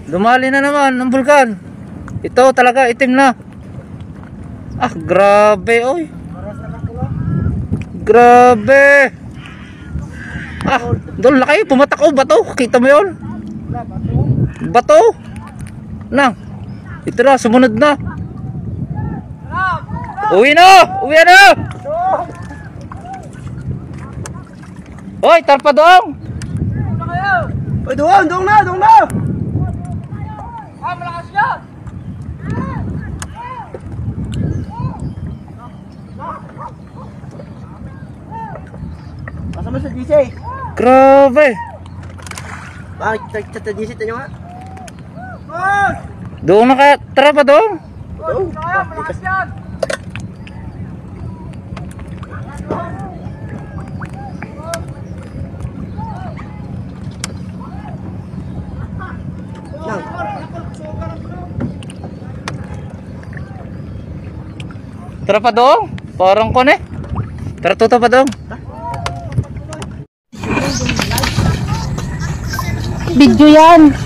Dumali na naman ng bulkan. Ito talaga itim na. Ah, grabe oy. Grabe. Ah, doon laki, pumatak oh, bato. Kita mo 'yon? Bato. Nang. Ito na, sumunod na. Uwi na! Uwi na! Hoy, tarpa dong! Uy, doon na! Ah, malakas yan! Kasama sa DC. Grabe! Bakit sa DC nyo nga? Doon na ka, tarpa dong! Oo. Malakas yan! Nang. Tara pa dong! Parang kon eh! Tara tuto pa dong! Video yan.